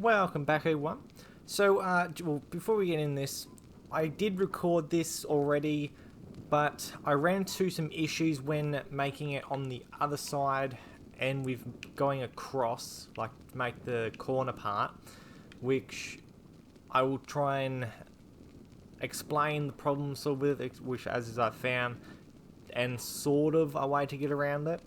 Welcome back, everyone. So, well, before we get in this, I did record this already, but I ran into some issues when making it on the other side and with going across, like make the corner part, which I will try and explain the problem with it, which as I found, and sort of a way to get around it.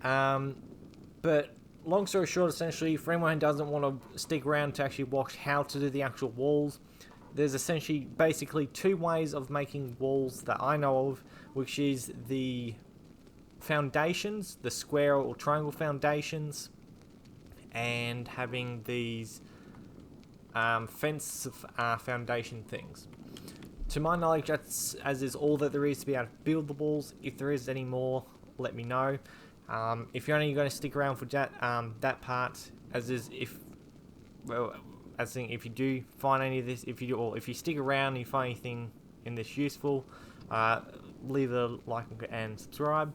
But long story short, essentially, for anyone who doesn't want to stick around to actually watch how to do the actual walls, there's essentially basically two ways of making walls that I know of, which is the foundations, the square or triangle foundations, and having these fence foundation things. To my knowledge, that's as is all that there is to be able to build the walls. If there is any more, let me know. If you're only going to stick around for that part, as is if you do find any of this, if you stick around and you find anything in this useful, leave a like and subscribe,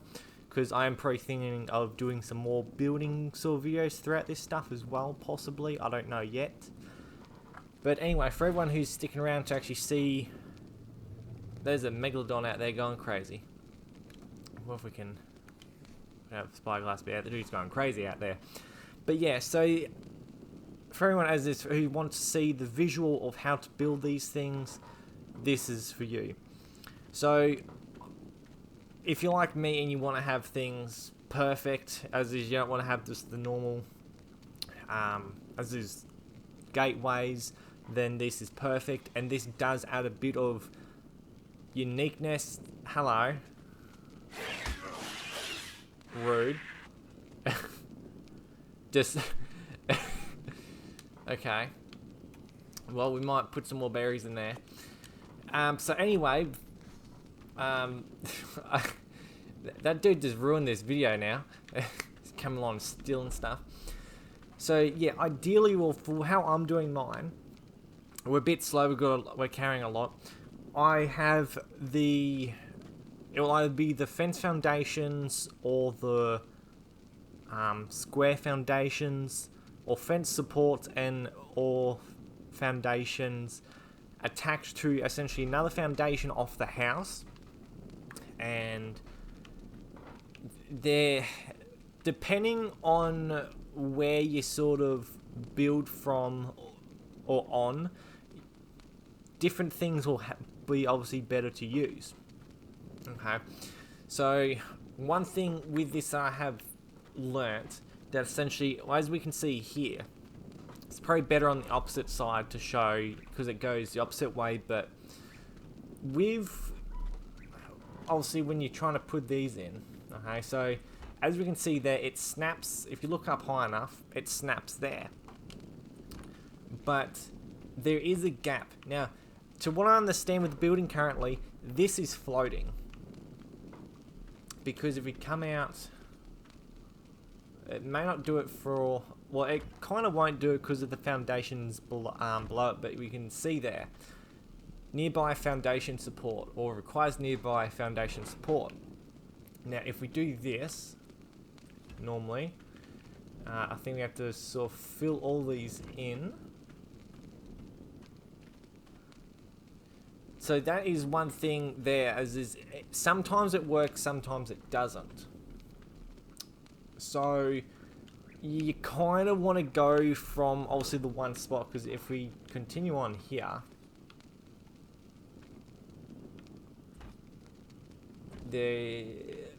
because I am probably thinking of doing some more building sort of videos throughout this stuff as well, possibly. I don't know yet. But anyway, for everyone who's sticking around to actually see, there's a megalodon out there going crazy. What if we can have spyglass bear? The dude's going crazy out there. But yeah, so for everyone as this who wants to see the visual of how to build these things, this is for you. So if you're like me and you want to have things perfect, as is, you don't want to have just the normal as is gateways, then this is perfect, and this does add a bit of uniqueness. Hello. Rude. Just okay. Well, we might put some more berries in there. So anyway, that dude just ruined this video now. He's coming along stealing stuff. So yeah, ideally, well, for how I'm doing mine, we're a bit slow. We're carrying a lot. I have it will either be the fence foundations or the square foundations, or fence supports or foundations attached to essentially another foundation off the house, and they're depending on where you sort of build from or on, different things will be obviously better to use. Okay, so one thing with this I have learnt, that essentially, as we can see here, it's probably better on the opposite side to show, because it goes the opposite way, but with, obviously when you're trying to put these in, okay, so as we can see there, it snaps. If you look up high enough, it snaps there, but there is a gap. Now, to what I understand with the building currently, this is floating, because if we come out, it may not do it for, well, it kind of won't do it because of the foundations below it, but we can see there, nearby foundation support, or requires nearby foundation support. Now, if we do this, normally, I think we have to sort of fill all these in. So that is one thing there, as is, sometimes it works, sometimes it doesn't. So you kind of want to go from obviously the one spot, because if we continue on here,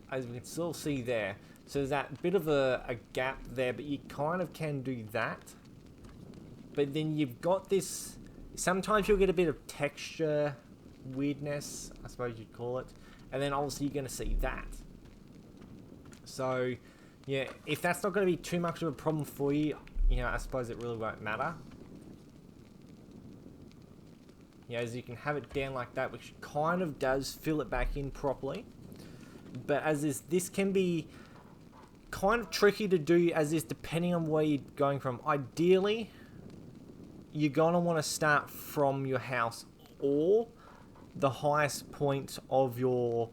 as we can still see there, so there's that bit of a gap there, but you kind of can do that. But then you've got this, sometimes you'll get a bit of texture weirdness, I suppose you'd call it, and then obviously you're going to see that. So yeah, if that's not going to be too much of a problem for you, I suppose it really won't matter. As you can have it down like that, which kind of does fill it back in properly. But as is, this can be kind of tricky to do, as is, depending on where you're going from. Ideally, you're going to want to start from your house or the highest point of your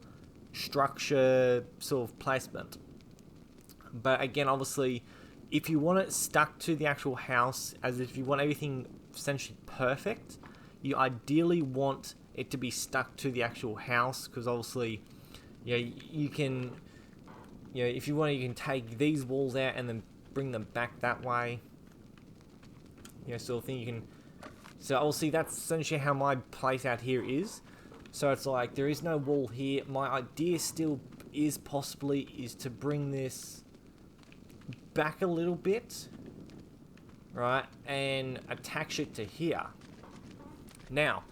structure sort of placement. But again, obviously, if you want it stuck to the actual house, as if you want everything essentially perfect, you ideally want it to be stuck to the actual house, because obviously, you know, you can, you know, if you want, you can take these walls out and then bring them back that way. You know, sort of thing. You can. So obviously, that's essentially how my place out here is. So it's like there is no wall here. My idea still is to bring this back a little bit, right, and attach it to here. Now,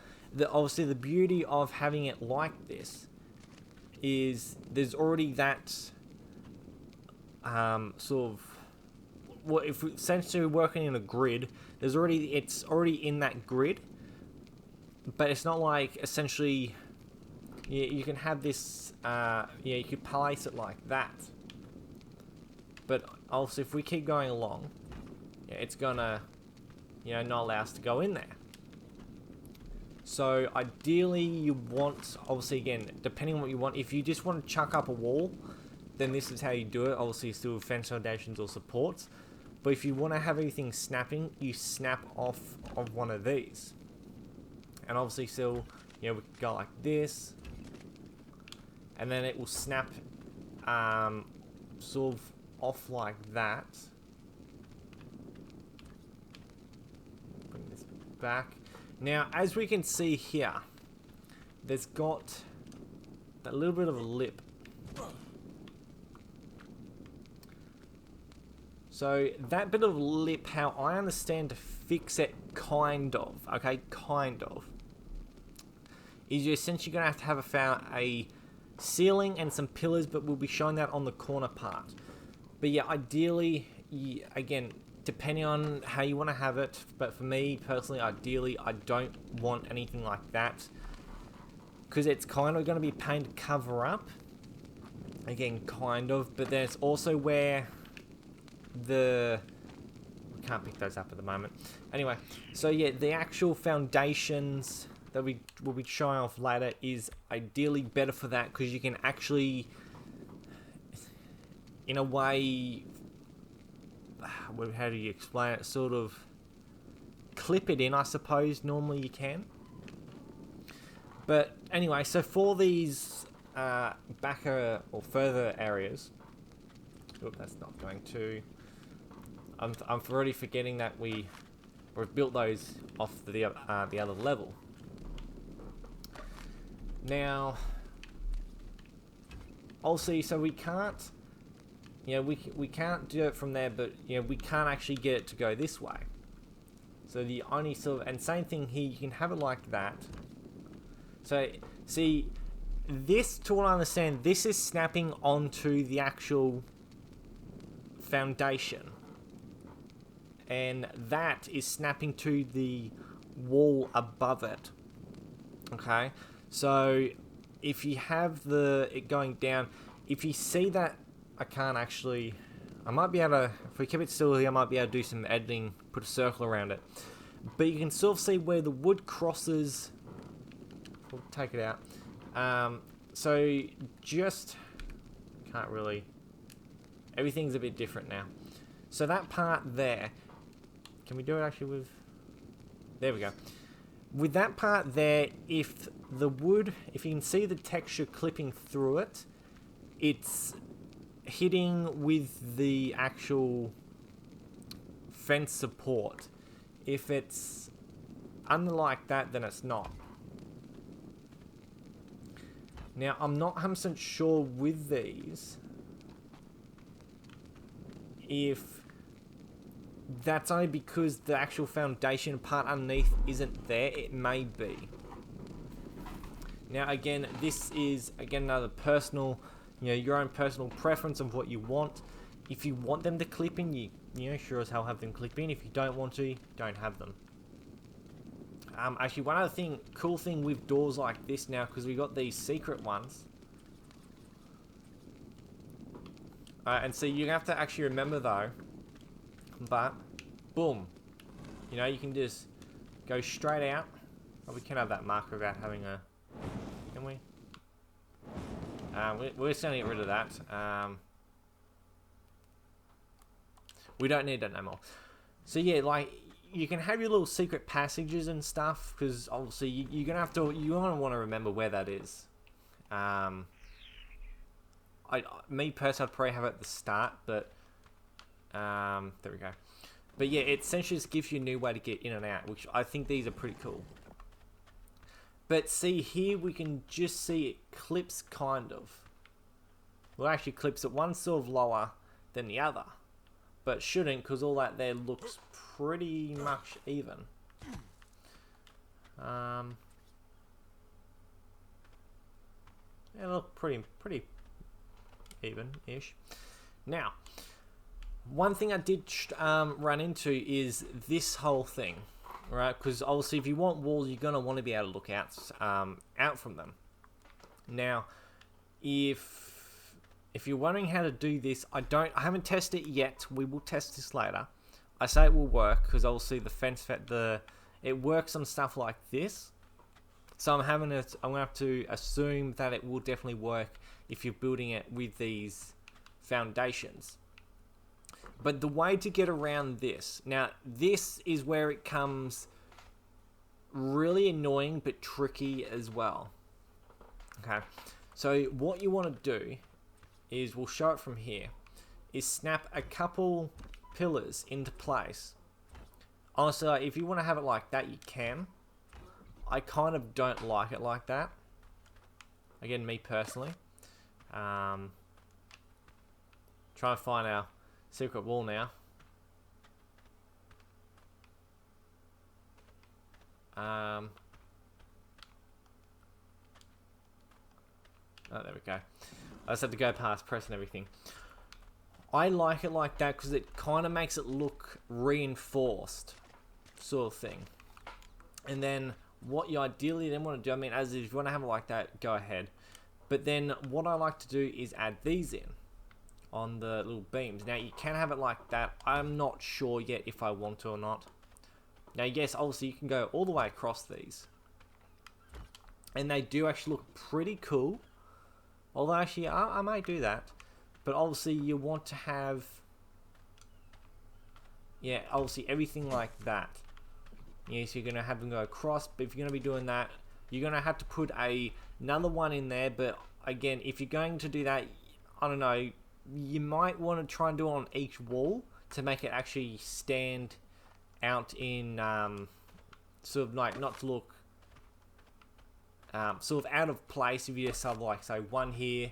obviously the beauty of having it like this is there's already that sort of, well, if we're essentially working in a grid, it's already in that grid, but it's not like essentially you can have this, you could place it like that. But also, if we keep going along, it's gonna, not allow us to go in there. So ideally, you want, obviously, again, depending on what you want, if you just want to chuck up a wall, then this is how you do it. Obviously, still with fence foundations or supports. But if you want to have everything snapping, you snap off of one of these. And obviously, still, we can go like this, and then it will snap, sort of off like that. Bring this back. Now, as we can see here, there's got that little bit of a lip. So that bit of lip, how I understand to fix it, kind of, is you're essentially going to have a ceiling and some pillars, but we'll be showing that on the corner part. But yeah, ideally, again, depending on how you want to have it, but for me personally, ideally, I don't want anything like that, because it's kind of going to be a pain to cover up. Again, kind of, but there's also where we can't pick those up at the moment. Anyway, so yeah, the actual foundations that we will be showing off later is ideally better for that, because you can actually, in a way, how do you explain it, sort of clip it in, I suppose. Normally you can. But anyway, so for these backer or further areas, that's not going to, I'm already forgetting that we've built those off the other level. Now, also, so we can't, we can't do it from there, but we can't actually get it to go this way. So the only sort of, and same thing here, you can have it like that. So see, this, to what I understand, this is snapping onto the actual foundation, and that is snapping to the wall above it. Okay, so if you have it going down, if you see that, I can't actually, I might be able to, if we keep it still here, I might be able to do some editing, put a circle around it. But you can sort of see where the wood crosses. We'll take it out. So just, can't really, everything's a bit different now. So that part there, can we do it actually with, there we go. With that part there, if the wood, if you can see the texture clipping through it, it's hitting with the actual fence support. If it's unlike that, then it's not. Now, I'm not 100% sure with these if that's only because the actual foundation part underneath isn't there. It may be. Now, again, this is, again, another personal, your own personal preference of what you want. If you want them to clip in, you sure as hell have them clip in. If you don't want to, don't have them. Actually, one other cool thing with doors like this now, because we got these secret ones. And so you have to actually remember though, but boom, you can just go straight out. Oh, we can have that marker without having a, can we? We're just going to get rid of that. We don't need that no more. So yeah, like, you can have your little secret passages and stuff, because obviously you're gonna have to, you're gonna want to remember where that is. Me personally, I'd probably have it at the start, but there we go. But yeah, it essentially just gives you a new way to get in and out, which I think these are pretty cool. But see here, we can just see it clips kind of. Well, actually clips it one sort of lower than the other, but shouldn't, because all that there looks pretty much even. Yeah, look pretty even-ish. Now, one thing I did run into is this whole thing, right? Because obviously, if you want walls, you're gonna want to be able to look out from them. Now, if you're wondering how to do this, I haven't tested it yet. We will test this later. I say it will work because obviously the fence it works on stuff like this. So I'm gonna have to assume that it will definitely work if you're building it with these foundations. But the way to get around this, now this is where it comes really annoying but tricky as well. Okay, so what you want to do is, we'll show it from here, is snap a couple pillars into place. Honestly, like, if you want to have it like that, you can. I kind of don't like it like that. Again, me personally. Try and find our secret wall now. Oh, there we go. I just have to go past pressing everything. I like it like that because it kind of makes it look reinforced, sort of thing. And then what you ideally then want to do, I mean, as if you want to have it like that, go ahead. But then what I like to do is add these in on the little beams. Now you can have it like that. I'm not sure yet if I want to or not. Now yes, obviously you can go all the way across these. And they do actually look pretty cool. Although actually I might do that. But obviously you want to have, yeah, obviously everything like that. Yes, you're going to have them go across, but if you're going to be doing that, you're going to have to put another one in there. But again, if you're going to do that, I don't know, you might want to try and do it on each wall to make it actually stand out in, sort of like, not to look sort of out of place if you just have like, say, one here.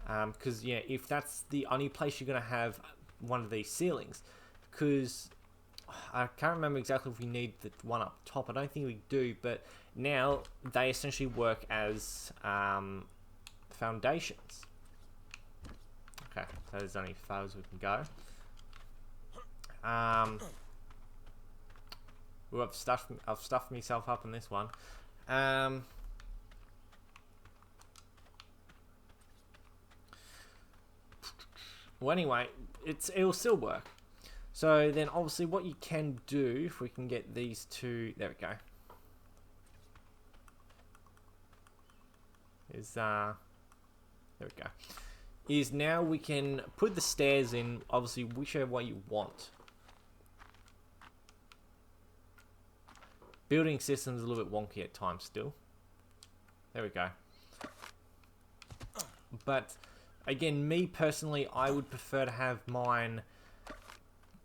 Because, yeah, if that's the only place you're going to have one of these ceilings. Because I can't remember exactly if we need the one up top. I don't think we do, but now they essentially work as foundations. Okay, so there's only as far as we can go. Ooh, I've stuffed myself up on this one. Well, anyway, it'll still work. So then obviously what you can do, if we can get these two, there we go, is there we go, is now we can put the stairs in, obviously whichever way you want. Building system's a little bit wonky at times still. There we go. But again, me personally, I would prefer to have mine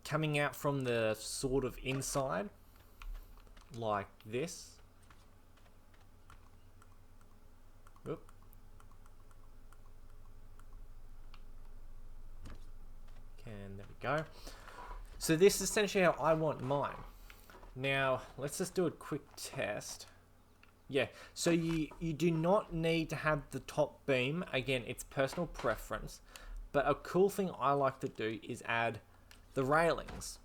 coming out from the sort of inside, like this. Oop. And there we go. So this is essentially how I want mine. Now, let's just do a quick test. Yeah, so you do not need to have the top beam. Again, it's personal preference. But a cool thing I like to do is add the railings.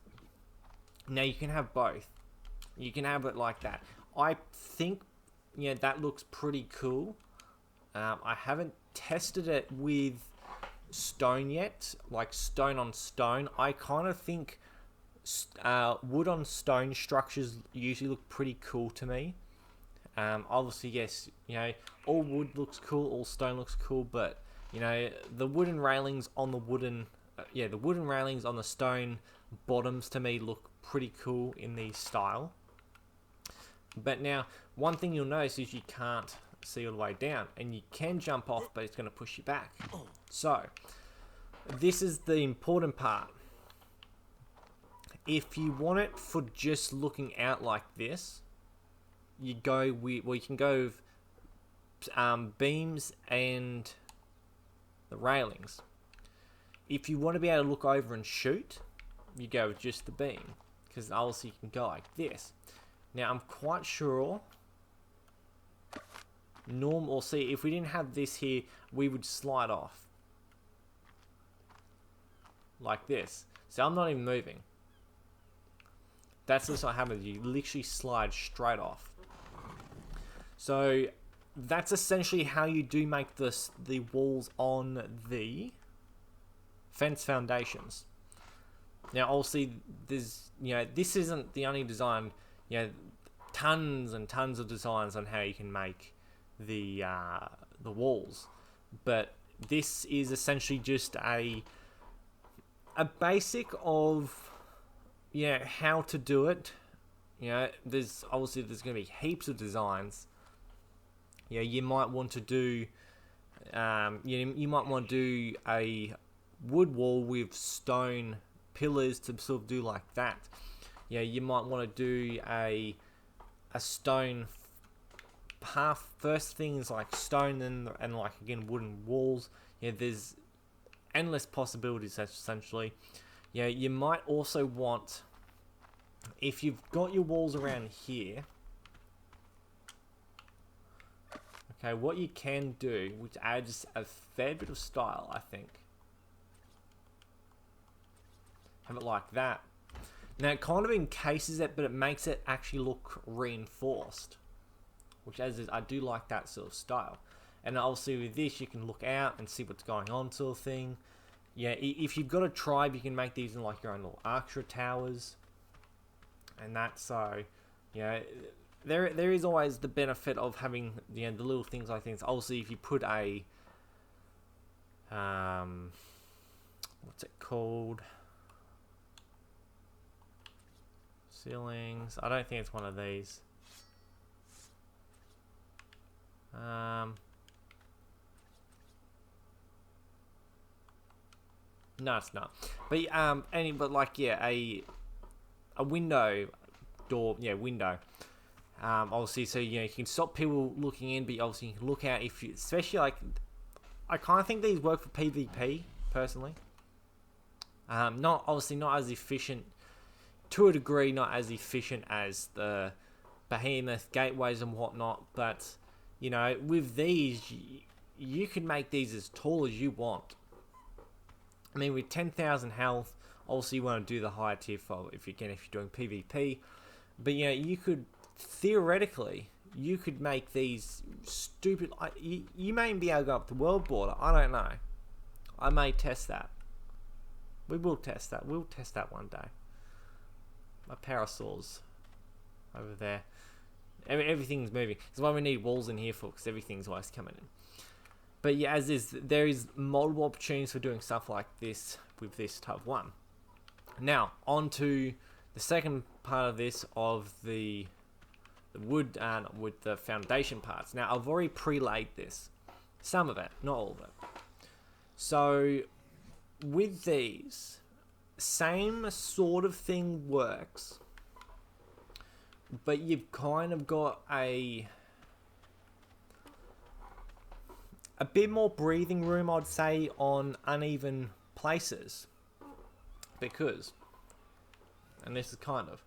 Now you can have both. You can have it like that. I think, yeah, that looks pretty cool. I haven't tested it with stone yet, like stone on stone. I kind of think wood on stone structures usually look pretty cool to me. Obviously, yes, you know, all wood looks cool, all stone looks cool, but you know, the wooden railings on the wooden yeah, the wooden railings on the stone bottoms to me look pretty cool in the style. But now, one thing you'll notice is you can't see all the way down, and you can jump off, but it's going to push you back. So, this is the important part. If you want it for just looking out like this, you go with, well, you can go with beams and the railings. If you want to be able to look over and shoot, you go with just the beam, because also you can go like this. Now, I'm quite sure or see, if we didn't have this here, we would slide off like this. So I'm not even moving. That's just what happens. You literally slide straight off. So that's essentially how you do make the walls on the fence foundations. Now, obviously, there's, you know, this isn't the only design. You know, tons and tons of designs on how you can make the walls, but this is essentially just a basic of, you know, how to do it. You know, there's going to be heaps of designs. Yeah, you might want to do, you might want to do a wood wall with stone pillars to sort of do like that. Yeah, you might want to do a stone half. First things like stone and like again wooden walls. Yeah, there's endless possibilities essentially. Yeah, you might also want, if you've got your walls around here, okay, what you can do, which adds a fair bit of style, I think, have it like that. Now, it kind of encases it, but it makes it actually look reinforced, which I do like that sort of style. And obviously with this, you can look out and see what's going on, sort of thing. Yeah, if you've got a tribe, you can make these in like your own little Archer towers, and that's so. Yeah, there is always the benefit of having, you know, the little things like this. Obviously, if you put a what's it called? Ceilings. I don't think it's one of these. No, it's not. But but like, yeah, a window door, yeah, window. Obviously, so, you know, you can stop people looking in, but obviously you can look out if you, especially like, I kind of think these work for PvP personally. Not as efficient, to a degree, not as efficient as the behemoth gateways and whatnot, but, you know, with these, you can make these as tall as you want. I mean, with 10,000 health, obviously you want to do the higher tier for, if you're doing PvP, but, you know, you could, theoretically, you could make these stupid, you may be able to go up the world border, I don't know. I may test that. We will test that. We'll test that one day. My parasaurs over there. Everything's moving. That's why we need walls in here for, because everything's always coming in. But yeah, there is multiple opportunities for doing stuff like this with this type 1. Now, on to the second part of this, of the wood with the foundation parts. Now, I've already pre-laid this. Some of it, not all of it. So, with these, same sort of thing works, but you've kind of got a bit more breathing room, I'd say, on uneven places, because, and this is kind of,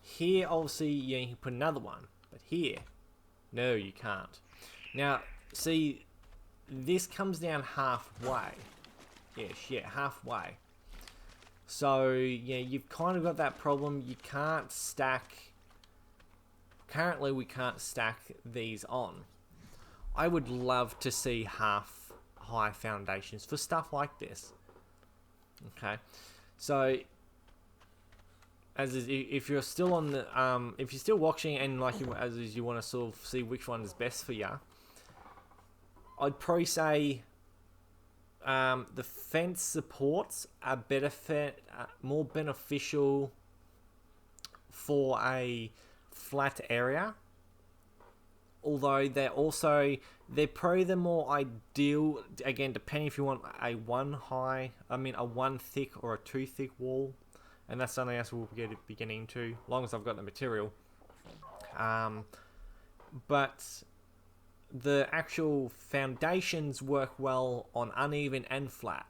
here obviously, yeah, you can put another one, but here, no, you can't. Now, see, this comes down halfway. Yeah, halfway. So, yeah, you've kind of got that problem. You can't stack, currently we can't stack these on. I would love to see half high foundations for stuff like this. Okay, so if you're still on the if you're still watching and like you want to sort of see which one is best for you, I'd probably say the fence supports are more beneficial for a flat area. Although they're probably the more ideal, again, depending if you want a one thick or a two thick wall. And that's something else we'll be getting into, as long as I've got the material. But the actual foundations work well on uneven and flat.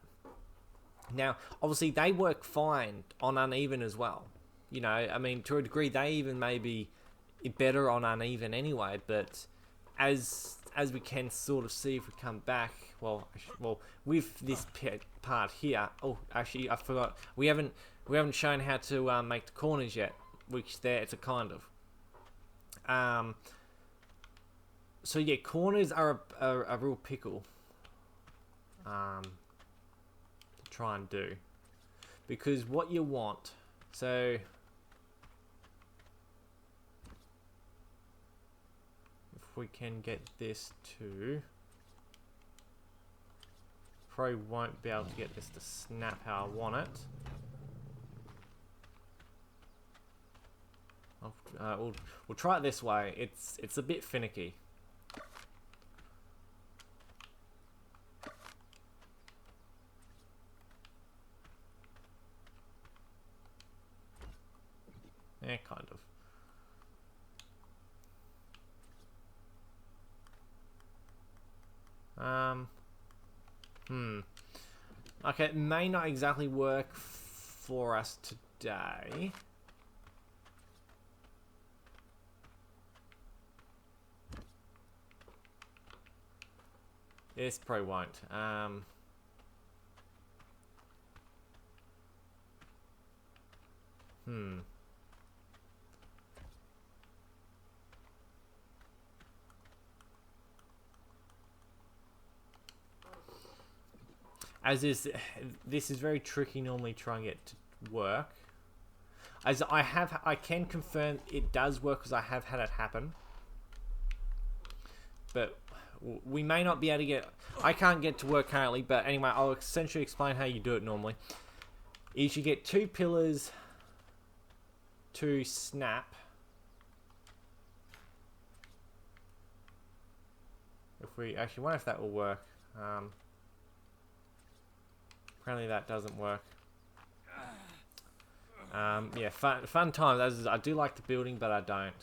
Now, obviously, they work fine on uneven as well. You know, I mean, to a degree, they even may be better on uneven anyway. But as we can sort of see if we come back, well, with this part here. Oh, actually, I forgot. We haven't shown how to make the corners yet, which it's a kind of. So yeah, corners are a real pickle to try and do, because what you want, so if we can get this to, probably won't be able to get this to snap how I want it. We'll try it this way. It's a bit finicky. Yeah, kind of. Okay, it may not exactly work for us today. This probably won't. This is very tricky normally trying to get to work. As I can confirm it does work because I have had it happen. But we may not be able to get... I can't get to work currently, but anyway, I'll essentially explain how you do it normally. Is you get two pillars to snap. If we... Actually, wonder if that will work. Apparently that doesn't work. Yeah, fun times. I do like the building, but I don't.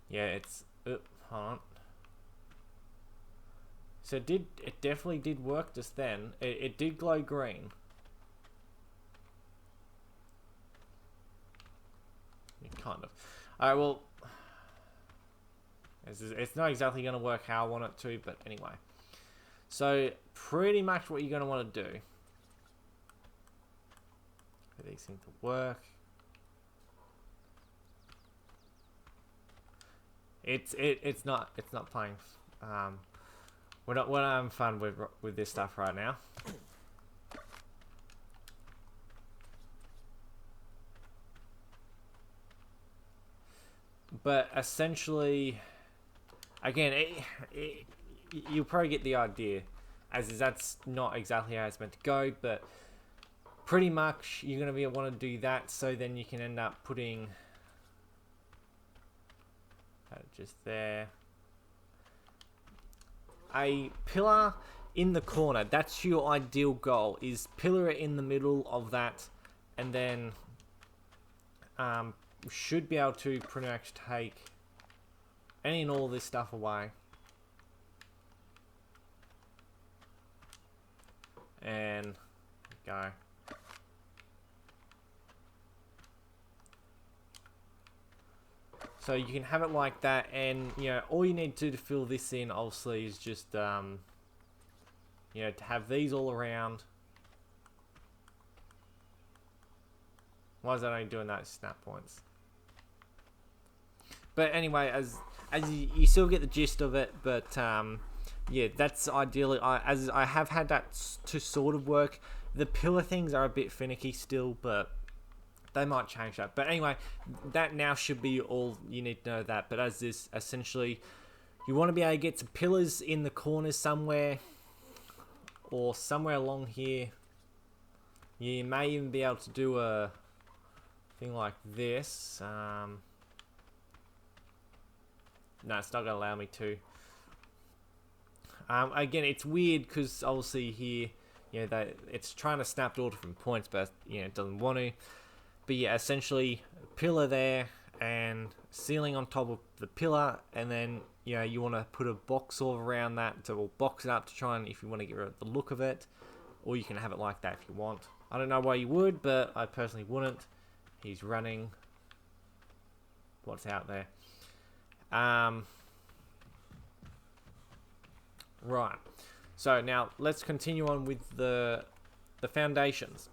Yeah, it's... hold on. So it definitely did work just then. It did glow green. Kind of. Alright, well... It's not exactly going to work how I want it to, but anyway. So, pretty much what you're going to want to do. These seem to work. It's not playing. We're not having fun with this stuff right now. But essentially, again, you'll probably get the idea, as that's not exactly how it's meant to go. But pretty much, you're gonna want to do that, so then you can end up putting. Just there. A pillar in the corner. That's your ideal goal. Is pillar it in the middle of that, and then should be able to pretty much take any and all this stuff away. And go. So you can have it like that, and you know all you need to fill this in obviously is just you know, to have these all around. Why is that only doing that snap points? But anyway, as you still get the gist of it. But yeah, that's ideally. As I have had that to sort of work. The pillar things are a bit finicky still, but they might change that. But anyway, that now should be all you need to know that. But as this, essentially, you want to be able to get some pillars in the corners somewhere, or somewhere along here. You may even be able to do a thing like this. No, it's not going to allow me to. Again, it's weird because obviously here, you know, it's trying to snap to all different points, but you know, it doesn't want to. But yeah, essentially, pillar there and ceiling on top of the pillar, and then you know you want to put a box all around that to box it up to try and if you want to get rid of the look of it, or you can have it like that if you want. I don't know why you would, but I personally wouldn't. He's running. What's out there? Right. So now let's continue on with the foundations.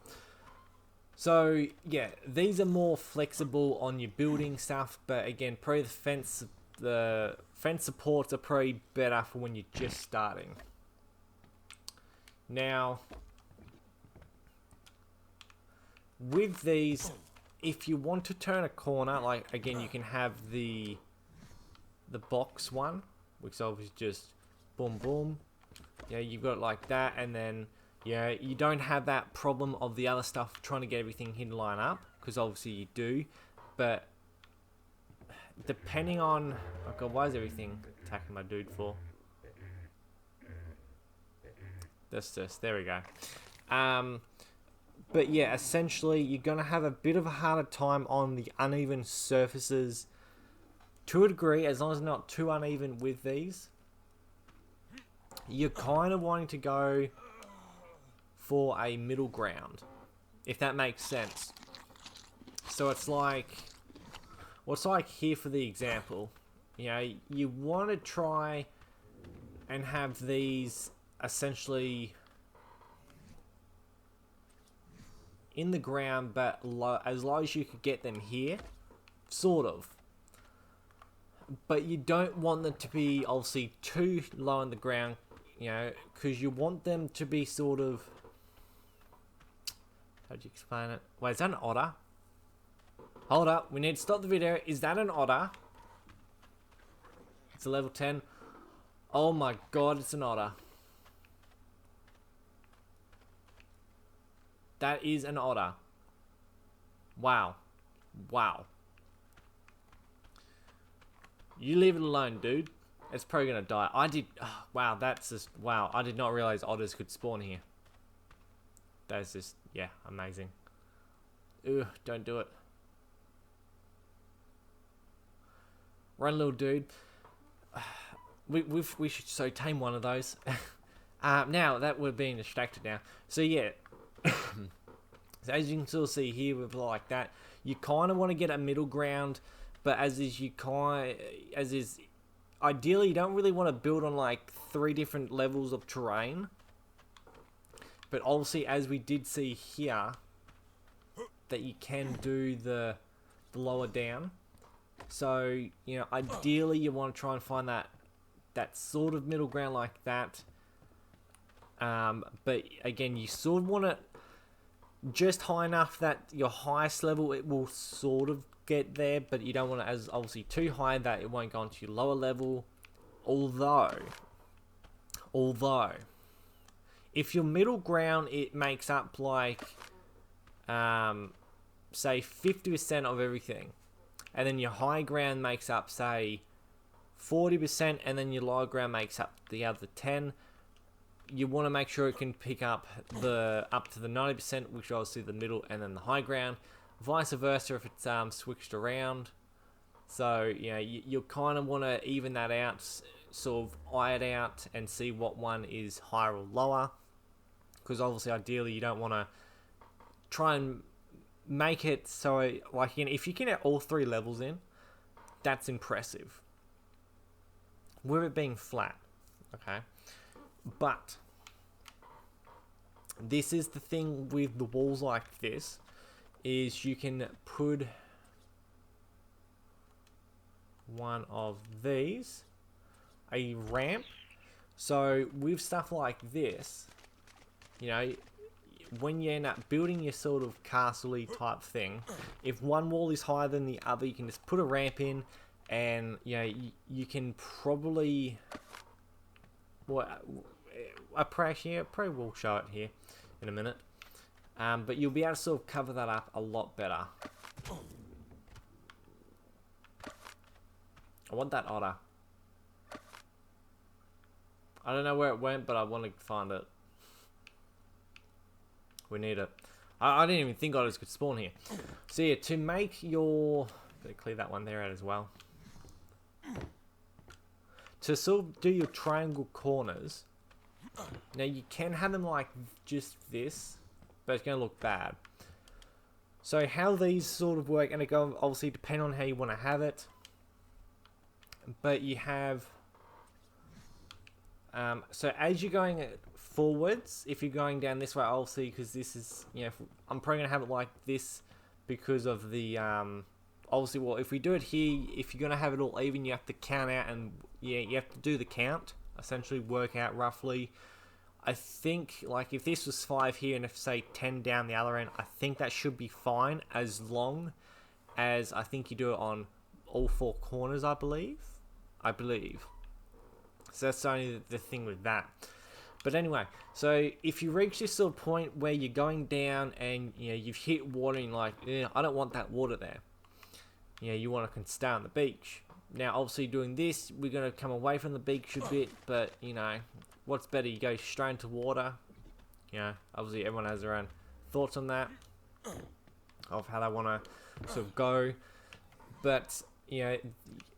So yeah, these are more flexible on your building stuff, but again, probably the fence supports are probably better for when you're just starting. Now, with these, if you want to turn a corner, like again, you can have the box one, which obviously just boom boom. Yeah, you've got it like that, and then yeah, you don't have that problem of the other stuff trying to get everything here to line up, because obviously you do, but depending on... Oh god, why is everything attacking my dude for? That's just... There we go. But yeah, essentially you're going to have a bit of a harder time on the uneven surfaces to a degree, as long as it's not too uneven with these. You're kind of wanting to go for a middle ground, if that makes sense. So it's like, what's like here for the example, you know, you want to try and have these essentially in the ground, but as low as you could get them here, sort of. But you don't want them to be obviously too low on the ground, you know, because you want them to be sort of... How'd you explain it? Wait, is that an otter? Hold up, we need to stop the video. Is that an otter? It's a level 10. Oh my god, it's an otter. That is an otter. Wow. Wow. You leave it alone, dude. It's probably gonna die. I did... Oh, wow, that's just... Wow, I did not realize otters could spawn here. That's just... Yeah, amazing. Ugh, don't do it. Run, little dude. We should so tame one of those. Now, that we're being distracted now. So, yeah. So, as you can still see here with like that, you kind of want to get a middle ground, but ideally, you don't really want to build on like 3 different levels of terrain. But obviously, as we did see here, that you can do the lower down. So, you know, ideally you want to try and find that sort of middle ground like that. But again, you sort of want it just high enough that your highest level, it will sort of get there, but you don't want it as obviously too high that it won't go into your lower level. Although, if your middle ground, it makes up like, say 50% of everything, and then your high ground makes up say 40%, and then your low ground makes up the other 10, you want to make sure it can pick up up to the 90%, which is obviously the middle and then the high ground. Vice versa if it's switched around. So, you know, you'll kind of want to even that out, sort of eye it out and see what one is higher or lower. Because obviously, ideally, you don't want to try and make it so, like, you know, if you can get all 3 levels in, that's impressive. With it being flat, okay? But this is the thing with the walls like this, is you can put... one of these, a ramp. So with stuff like this, you know, when you end up building your sort of castle-y type thing, if one wall is higher than the other, you can just put a ramp in, and you know you can probably, well, I probably will show it here in a minute, but you'll be able to sort of cover that up a lot better. I want that otter. I don't know where it went, but I want to find it. We need it. I didn't even think otters could spawn here. So yeah, to make your... Gotta clear that one there out as well. To sort of do your triangle corners, now you can have them like just this, but it's going to look bad. So how these sort of work, and it go obviously depend on how you want to have it. But you have... so as you're going forwards, if you're going down this way, I'll see, because this is, you know, I'm probably going to have it like this because of the, obviously, well, if we do it here, if you're going to have it all even, you have to count out, and yeah, you have to do the count, essentially work out roughly. I think, like, if this was 5 here, and if, say, 10 down the other end, I think that should be fine, as long as I think you do it on all 4 corners, I believe. So that's only the thing with that. But anyway, so if you reach this sort of point where you're going down and you know you've hit water and you're like, yeah, I don't want that water there. You know, you want to stay on the beach. Now, obviously, doing this, we're going to come away from the beach a bit, but you know, what's better? You go straight into water. You know, obviously, everyone has their own thoughts on that, of how they want to sort of go. But you know,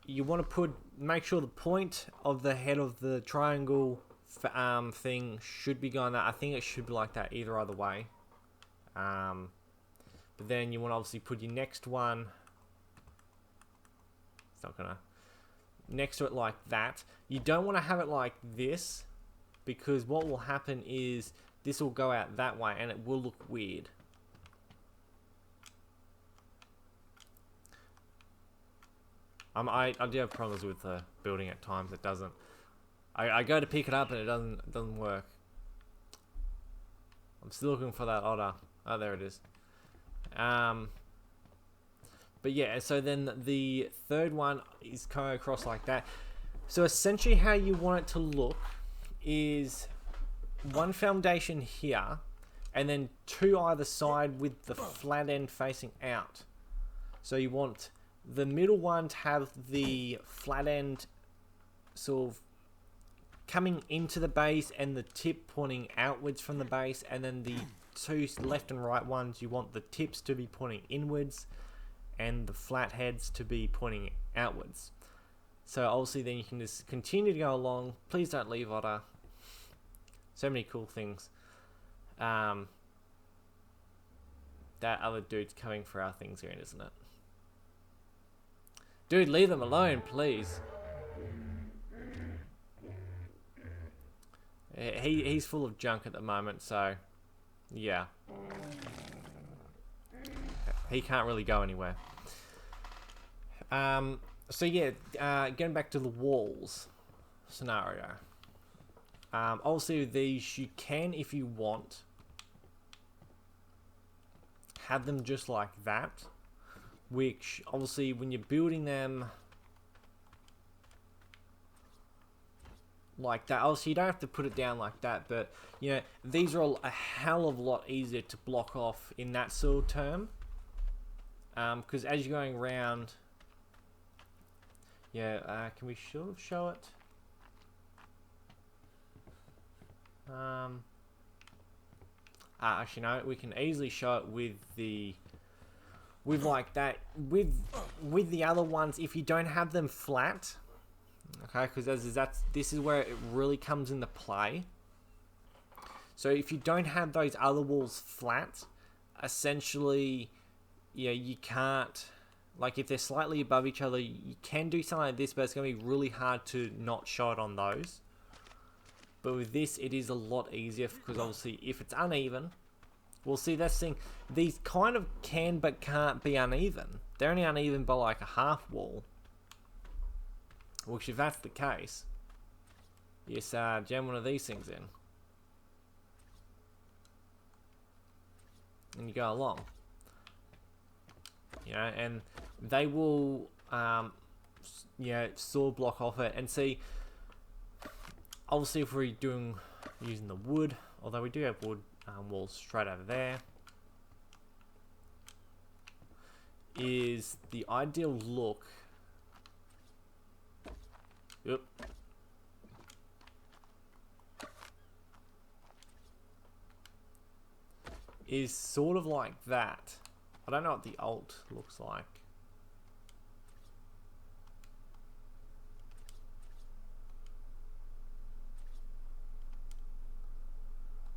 you want to make sure the point of the head of the triangle thing should be going that. I think it should be like that either way. But then you want to obviously put your next one. It's not gonna next to it like that. You don't want to have it like this, because what will happen is this will go out that way and it will look weird. I do have problems with the building at times. It doesn't. I go to pick it up and it doesn't work. I'm still looking for that otter. Oh, there it is. But yeah, so then the third one is coming across like that. So essentially how you want it to look is one foundation here, and then 2 either side with the flat end facing out. So you want the middle one to have the flat end sort of coming into the base and the tip pointing outwards from the base, and then the 2 left and right ones, you want the tips to be pointing inwards and the flat heads to be pointing outwards. So obviously then you can just continue to go along. Please don't leave otter. So many cool things. That other dude's coming for our things here, isn't it? Dude, leave them alone, please. He's full of junk at the moment, so yeah. He can't really go anywhere. So yeah, getting back to the walls scenario. Obviously with these, you can, if you want, have them just like that. Which, obviously, when you're building them like that, obviously you don't have to put it down like that, but, you know, these are a hell of a lot easier to block off in that sort of term. Because as you're going around, yeah, can we sort of show it? Actually, no, we can easily show it with the... with like that, with the other ones, if you don't have them flat, okay, because this is where it really comes into play. So if you don't have those other walls flat, essentially, yeah, you can't, like if they're slightly above each other, you can do something like this, but it's going to be really hard to not show it on those. But with this, it is a lot easier, because obviously if it's uneven, well, see, that's the thing. These kind of can but can't be uneven. They're only uneven by like a half wall. Which, if that's the case, you jam one of these things in, and you go along. You know, and they will, saw block off it. And see, obviously, if we're using the wood, although we do have wood walls straight over there, is the ideal look. Yep. Is sort of like that. I don't know what the alt looks like.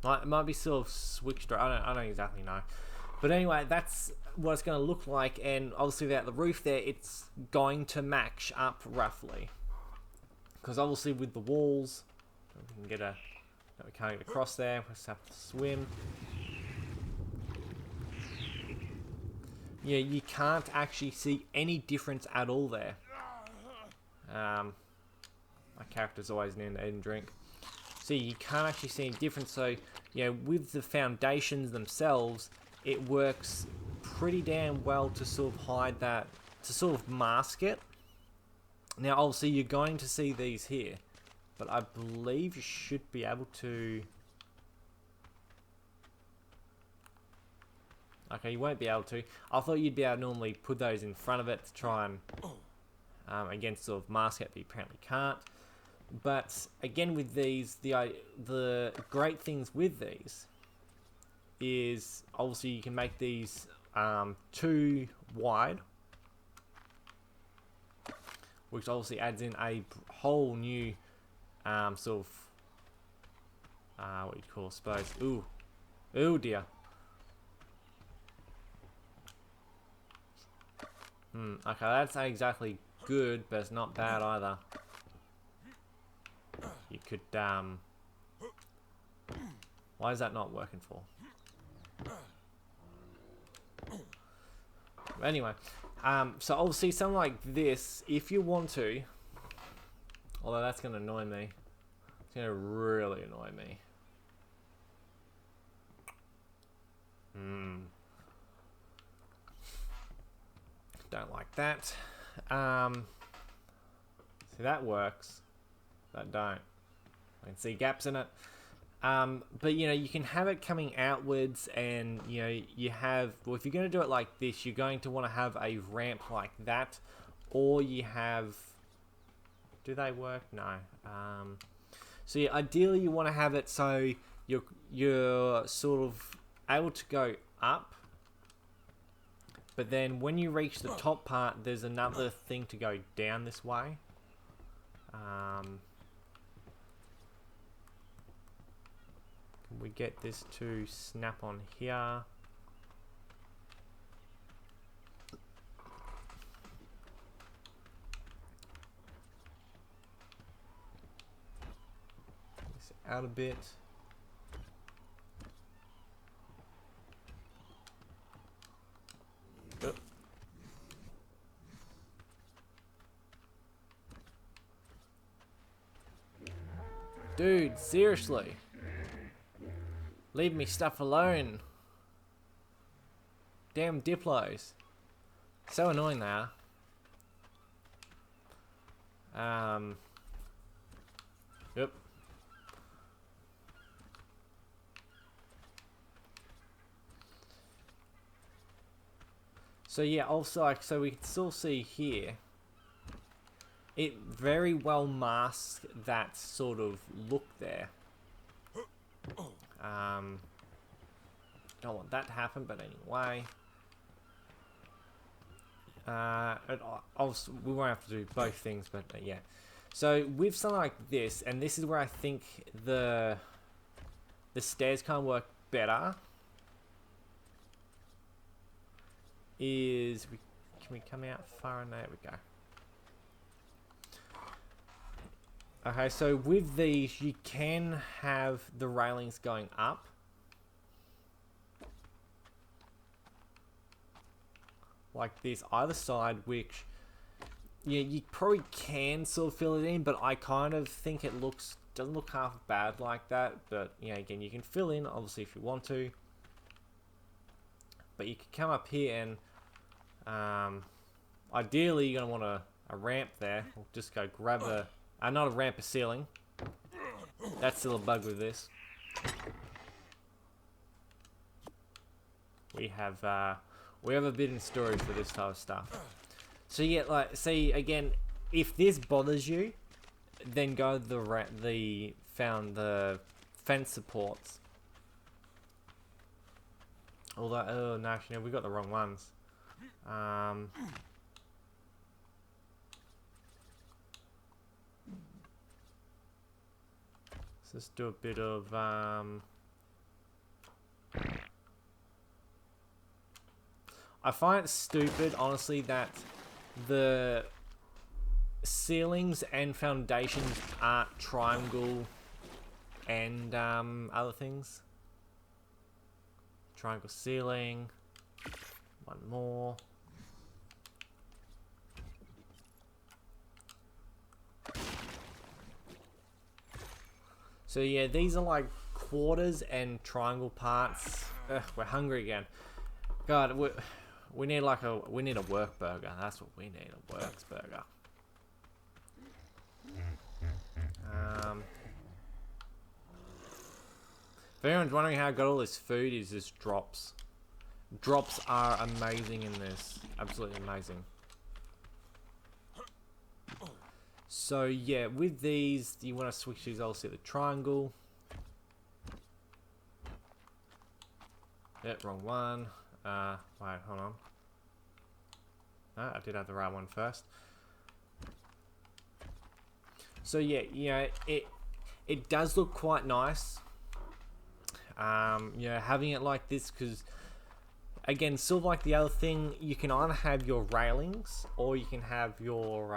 It might be sort of switched. I don't exactly know. But anyway, that's what it's going to look like. And obviously without the roof there, it's going to match up roughly. Because obviously with the walls, we can get a... No, we can't get across there. We just have to swim. Yeah, you can't actually see any difference at all there. My character's always needing to eat and drink. So you can't actually see any difference. So, with the foundations themselves, it works pretty damn well to sort of hide that, to sort of mask it. Now, obviously, you're going to see these here, but I believe you should be able to... Okay, you won't be able to. I thought you'd be able to normally put those in front of it to try and, again, sort of mask it, but you apparently can't. But, again, with these, the great things with these is, obviously, you can make these 2 wide, which obviously adds in a whole new sort of, what you'd call space. Ooh dear. Okay, that's not exactly good, but it's not bad either. You could, why is that not working for? Anyway, so obviously something like this, if you want to, although that's going to annoy me, it's going to really annoy me. Don't like that. See, that works. That don't. I can see gaps in it. But you can have it coming outwards, and you have, well, if you're going to do it like this, you're going to want to have a ramp like that, or you have, do they work? No. So yeah, ideally you want to have it so you're sort of able to go up, but then when you reach the top part, there's another thing to go down this way. Can we get this to snap on here? This out a bit. Dude, seriously. Leave me stuff alone. Damn Diplos. So annoying they are. Yep. So yeah, also, so we can still see here, it very well masks that sort of look there. Don't want that to happen, but anyway. Obviously, we won't have to do both things, but yeah. So with something like this, and this is where I think the stairs can't work better, is can we come out far enough? There we go. Okay, so with these, you can have the railings going up. Like this, either side, which yeah, you probably can sort of fill it in, but I kind of think it doesn't look half bad like that. But yeah, again, you can fill in obviously if you want to, but you can come up here and ideally you're gonna want a ramp there. We'll just go grab not a ramp, a ceiling. That's still a bug with this. We have a bit in storage for this type of stuff. So yeah, like, see again, if this bothers you, then go the fence supports. Although, oh no, actually, no, we got the wrong ones. Let's do a bit of I find it stupid, honestly, that the ceilings and foundations aren't triangle and other things. Triangle ceiling. One more. So yeah, these are like quarters and triangle parts. Ugh, we're hungry again. God, we need a work burger. That's what we need, a works burger. If anyone's wondering how I got all this food, is just drops. Drops are amazing in this. Absolutely amazing. So yeah, with these, you want to switch these also to the triangle. Yep, wrong one. Wait, hold on. No, I did have the right one first. So yeah, you know, it does look quite nice. You know, having it like this, because again, sort of like the other thing, you can either have your railings or you can have your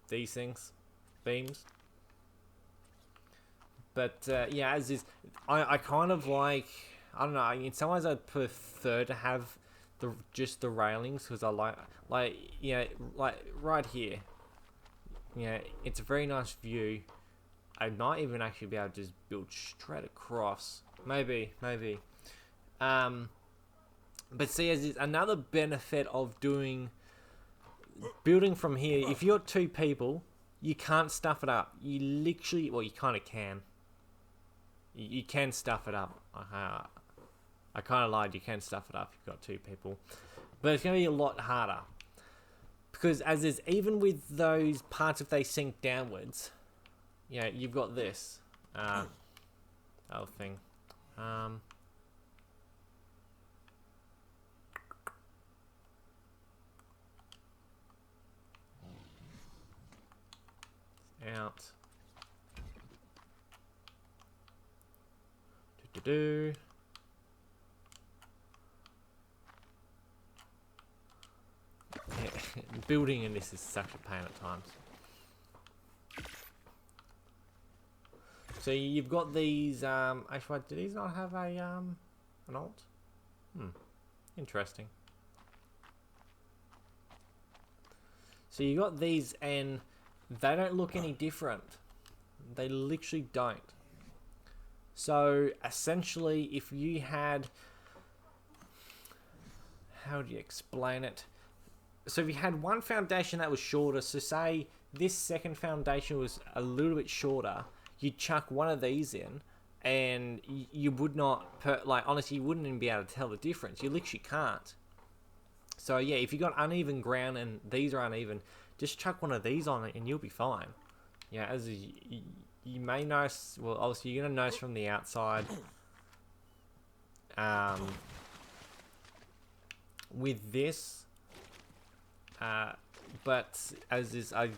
these things, beams. But yeah, as is, I kind of like, I don't know, in some ways I prefer to have just the railings, because I like you know, like right here, you know, it's a very nice view. I might even actually be able to just build straight across, maybe. But see, as is another benefit of building from here, if you're two people, you can't stuff it up. You literally, well, you kind of can. You can stuff it up. I kind of lied. You can stuff it up if you've got two people, but it's going to be a lot harder, because as is, even with those parts, if they sink downwards, you know, you've got this other thing. Out. Do. Yeah, building in this is such a pain at times. So you've got these. Actually, do these not have a an alt? Interesting. So you got these, and they don't look any different. They literally don't. So essentially, if you had, how do you explain it? So if you had one foundation that was shorter, so say this second foundation was a little bit shorter, you'd chuck one of these in, and you would not, like, honestly, you wouldn't even be able to tell the difference. You literally can't. So yeah, if you got uneven ground and these are uneven, just chuck one of these on it and you'll be fine. Yeah, as you may notice, well, obviously you're going to notice from the outside, with this, but as is, I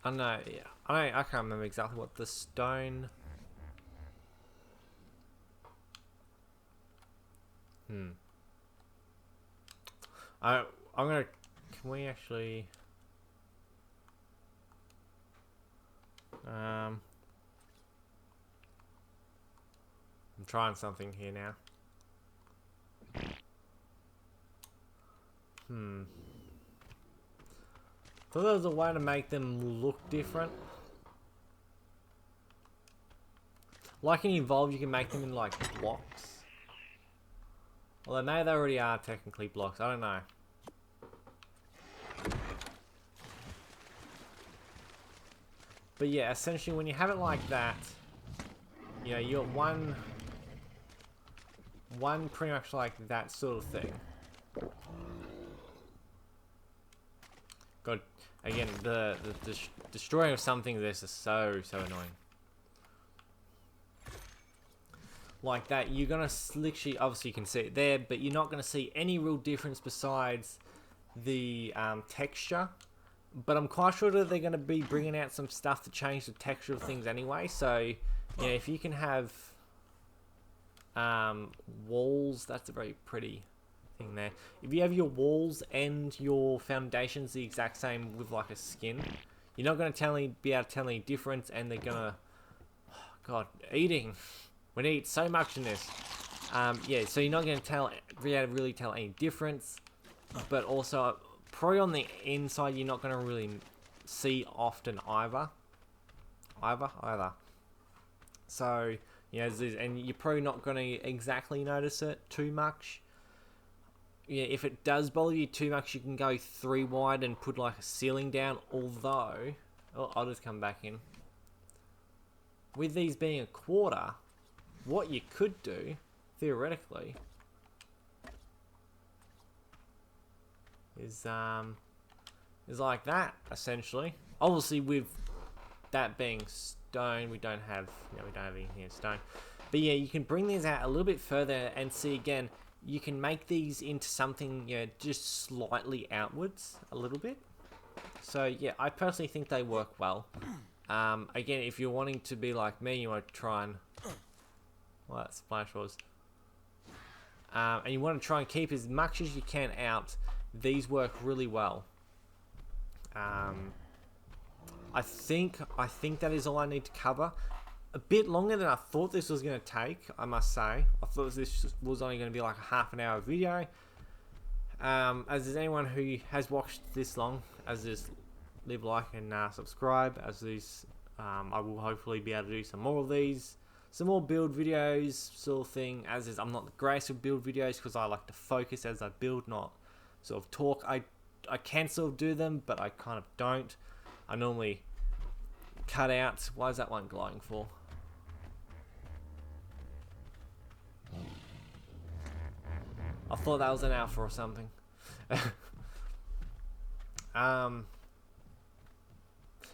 don't know, I can't remember exactly what the stone, I'm gonna, can we actually, I'm trying something here now. Thought there was a way to make them look different. Like in Evolve, you can make them in like blocks. Although maybe they already are technically blocks. I don't know. But yeah, essentially when you have it like that, you know, you got one pretty much like that sort of thing. God, again, the destroying of something this is so annoying. Like that, you're gonna literally, obviously you can see it there, but you're not gonna see any real difference besides the texture. But I'm quite sure that they're gonna be bringing out some stuff to change the texture of things anyway. So, you know, if you can have walls, that's a very pretty thing there. If you have your walls and your foundations the exact same with like a skin, you're not gonna be able to tell any difference, and they're gonna, oh God, eating. We eat so much in this. Yeah, so you're not going to be able to really tell any difference. But also, probably on the inside, you're not going to really see often either. So, you know, and you're probably not going to exactly notice it too much. Yeah, if it does bother you too much, you can go 3 wide and put like a ceiling down. Although, oh, I'll just come back in. With these being a quarter, what you could do, theoretically, is like that, essentially. Obviously, with that being stone, we don't have anything in stone. But yeah, you can bring these out a little bit further and see again. You can make these into something, you know, just slightly outwards a little bit. So yeah, I personally think they work well. Again, if you're wanting to be like me, you want to try and well, that splash was. And you want to try and keep as much as you can out. These work really well. I think that is all I need to cover. A bit longer than I thought this was going to take, I must say. I thought this was only going to be like a half an hour video. As is anyone who has watched this long, as is leave a like and subscribe. As these, I will hopefully be able to do some more of these. Some more build videos sort of thing, as is I'm not the greatest with build videos because I like to focus as I build, not sort of talk. I can sort of do them, but I kind of don't. I normally cut out. Why is that one glowing for? I thought that was an alpha or something.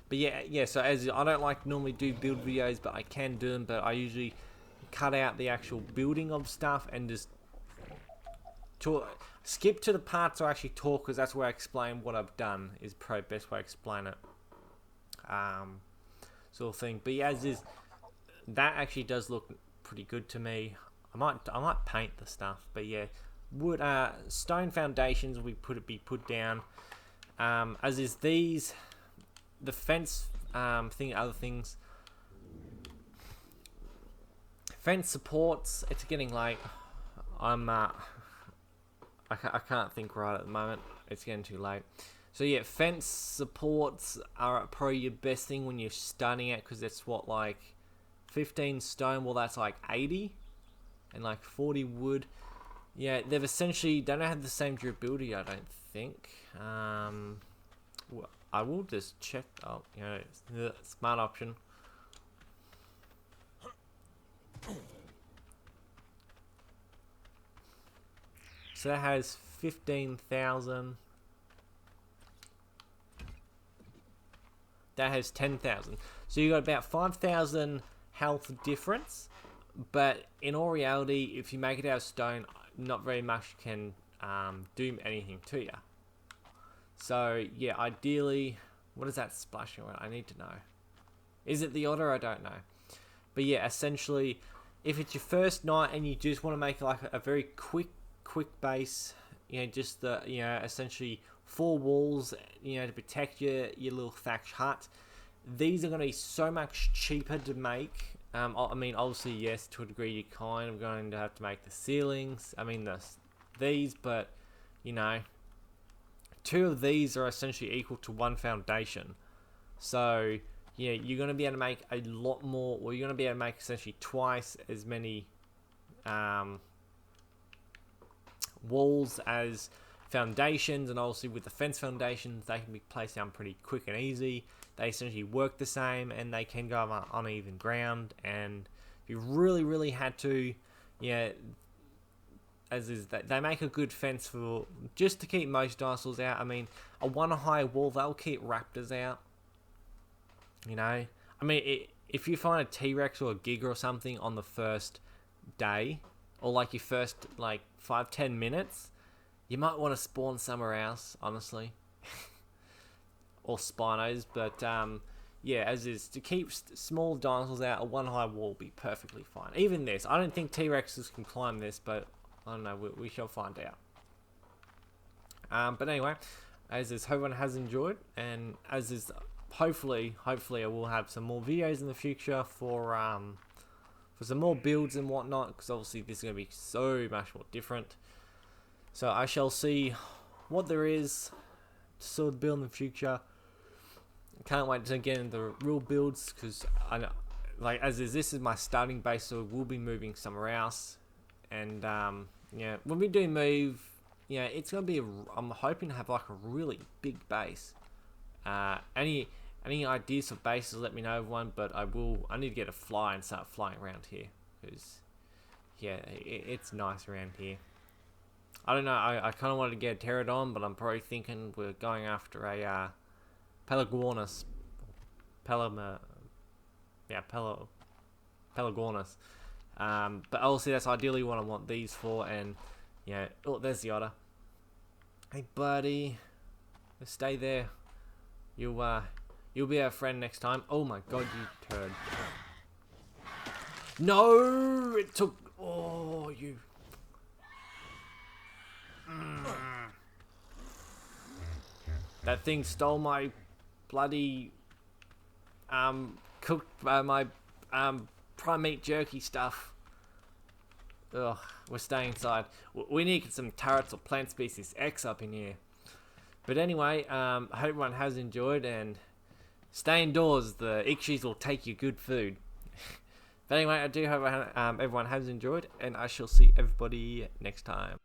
But yeah, so as I don't like normally do build videos, but I can do them, but I usually cut out the actual building of stuff and just skip to the parts I actually talk, because that's where I explain what I've done, is probably the best way to explain it. Sort of thing. But yeah, as is, that actually does look pretty good to me. I might paint the stuff, but yeah, wood stone foundations will be put down. As is these. The fence thing, other things. Fence supports. It's getting late. I can't think right at the moment. It's getting too late. So yeah, fence supports are probably your best thing when you're starting out, because it's what, like 15 stone. Well, that's like 80, and like 40 wood. Yeah, they've essentially don't have the same durability, I don't think. I will just check. Oh, you know, the smart option. So that has 15,000. That has 10,000. So you got about 5,000 health difference. But in all reality, if you make it out of stone, not very much can do anything to you. So, yeah, ideally, what is that splashing around? I need to know. Is it the otter? I don't know. But yeah, essentially, if it's your first night and you just want to make like a very quick base, you know, just the, you know, essentially 4 walls, you know, to protect your little thatch hut. These are going to be so much cheaper to make. I mean, obviously, yes, to a degree, you're kind of going to have to make the ceilings. I mean, these, but, you know, 2 of these are essentially equal to 1 foundation. So yeah, you're going to be able to make a lot more, or you're going to be able to make essentially twice as many walls as foundations. And obviously with the fence foundations, they can be placed down pretty quick and easy. They essentially work the same, and they can go on uneven ground. And if you really had to, yeah, as is that they make a good fence for just to keep most dinosaurs out. I mean, a 1 high wall, they'll keep raptors out. You know, I mean, if you find a T-Rex or a Giga or something on the first day, or like your first like 5-10 minutes, you might want to spawn somewhere else, honestly, or Spinos. But yeah, as is, to keep small dinosaurs out, a 1 high wall will be perfectly fine. Even this, I don't think T-Rexes can climb this, but I don't know. We shall find out. But anyway, as is, hope everyone has enjoyed, and as is. Hopefully I will have some more videos in the future for some more builds and whatnot, because obviously this is going to be so much more different. So I shall see what there is to sort of build in the future. Can't wait to get into the real builds, because I know, like as is, this is my starting base, so we'll be moving somewhere else. And yeah, when we do move, yeah, it's going to be I'm hoping to have like a really big base. Any ideas for bases, let me know, everyone. But I need to get a fly and start flying around here, because yeah, it's nice around here. I don't know, I kind of wanted to get a pterodon, but I'm probably thinking we're going after a Pelagornis. Pelagornis. But obviously that's ideally what I want these for. And yeah, oh, there's the otter. Hey buddy, stay there. You'll be our friend next time. Oh my god, you turd. No, it took. Oh, you. That thing stole my bloody cooked my prime meat jerky stuff. Ugh, we're staying inside. We need some turrets or plant species X up in here. But anyway, I hope everyone has enjoyed, and stay indoors. The Ikshies will take you good food. But anyway, I do hope everyone has enjoyed, and I shall see everybody next time.